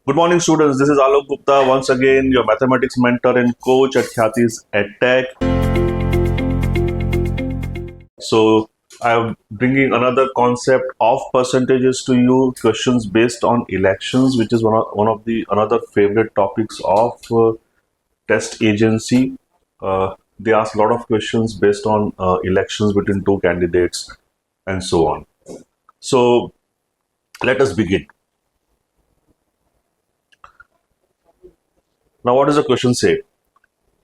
Good morning, students. This is Aalok Guptaa, once again, your mathematics mentor and coach at Kkhyatis EdTech. So, I'm bringing another concept of percentages to you, questions based on elections, which is one of the another favorite topics of test agency. They ask a lot of questions based on elections between two candidates and so on. So, let us begin. Now, what does the question say?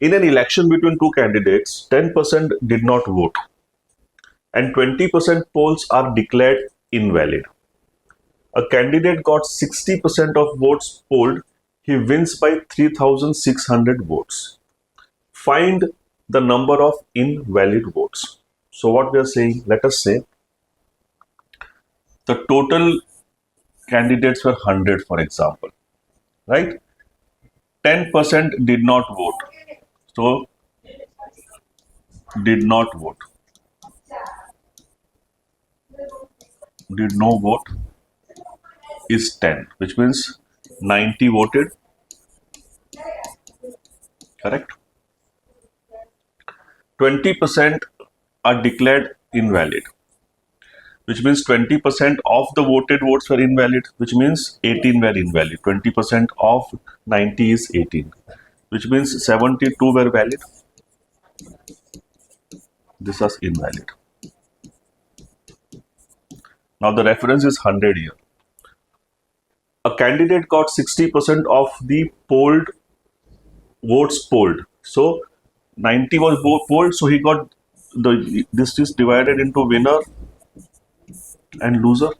In an election between two candidates, 10% did not vote and 20% polls are declared invalid. A candidate got 60% of votes polled. He wins by 3,600 votes. Find the number of invalid votes. So what we are saying, let us say the total candidates were 100, for example, right? 10% did not vote. So, did not vote. Did no vote is 10, which means 90 voted. Correct? 20% are declared invalid, which means 20% of the voted votes were invalid, which means 18 were invalid. 20% of 90 is 18, which means 72 were valid. This was invalid. Now the reference is 100 here. A candidate got 60% of the polled votes polled. So 90 was polled, so he got this is divided into winner and loser.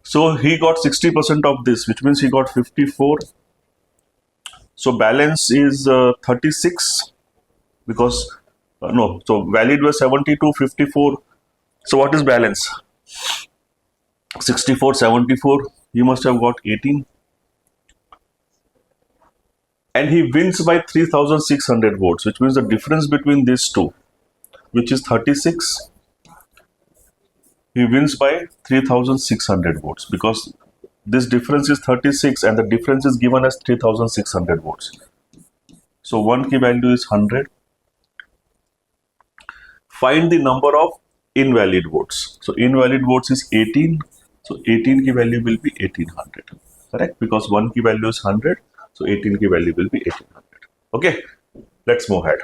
So he got 60% of this, which means he got 54. So balance is 36 because no, so valid was 72, 54. So what is balance? 64, 74. He must have got 18. And he wins by 3,600 votes, which means the difference between these two, which is 36, he wins by 3,600 votes because this difference is 36 and the difference is given as 3,600 votes. So one key value is 100. Find the number of invalid votes. So invalid votes is 18. So 18 key value will be 1800. Correct? Because one key value is 100. So 18 key value will be 1800. Okay, let's move ahead.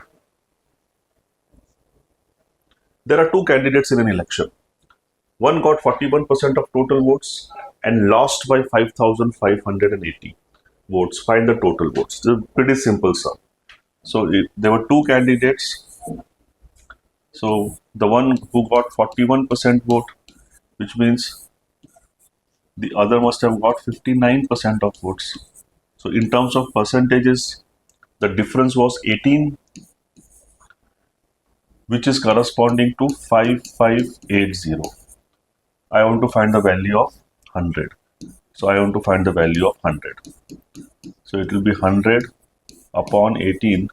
There are two candidates in an election. One got 41% of total votes and lost by 5,580 votes. Find the total votes. It's a pretty simple sum. So there were two candidates. So the one who got 41% vote, which means the other must have got 59% of votes. So in terms of percentages, the difference was 18, which is corresponding to 5580. I want to find the value of 100. So I want to find the value of 100. So it will be 100 upon 18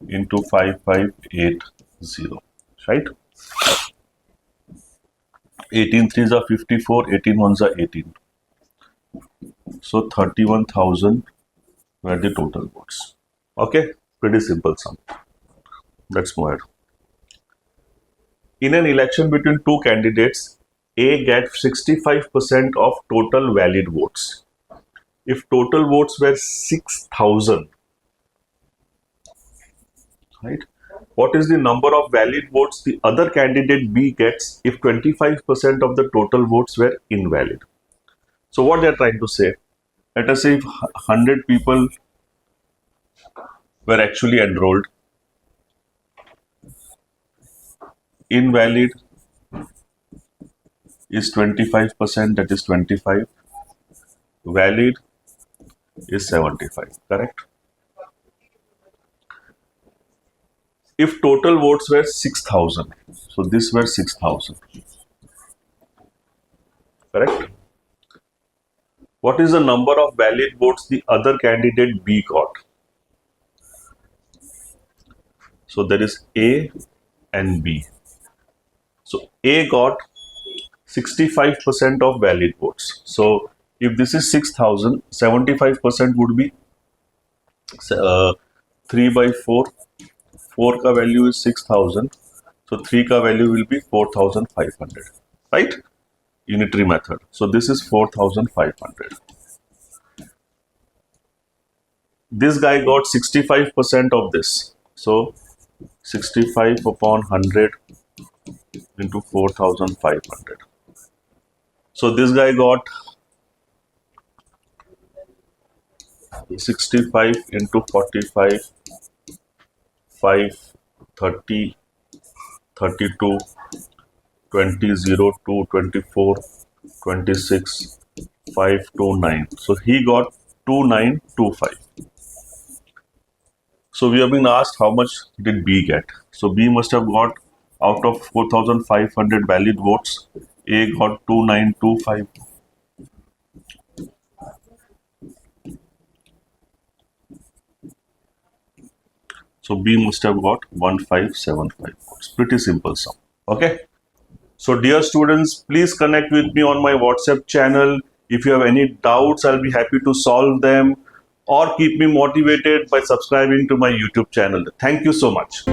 into 5580, right? 18 threes are 54, 18 ones are 18. So 31,000 were the total votes. Okay, pretty simple sum. Let's move ahead. In an election between two candidates, A gets 65% of total valid votes. If total votes were 6,000, right? What is the number of valid votes the other candidate B gets if 25% of the total votes were invalid? So what they are trying to say, let us say if 100 people were actually enrolled, invalid is 25%, that is 25, valid is 75, correct? If total votes were 6,000, so this were 6,000, correct? What is the number of valid votes the other candidate B got? So there is A and B. So A got 65% of valid votes. So If this is 6,000, 75% would be 3 by 4. 4 ka value is 6,000. So 3 ka value will be 4,500. Right? Unitary method. So this is 4,500. This guy got 65% of this. So 65 upon 100 into 4,500. So this guy got 65 into 45, 5, 30, 32, 20, 0, 2, 24, 26, 5, 2, 9. So he got 2925. So we have been asked how much did B get. So B must have got, out of 4,500 valid votes, A got 2925. So B must have got 1575 votes. Pretty simple sum. Okay. So dear students, please connect with me on my WhatsApp channel. If you have any doubts, I'll be happy to solve them, or keep me motivated by subscribing to my YouTube channel. Thank you so much.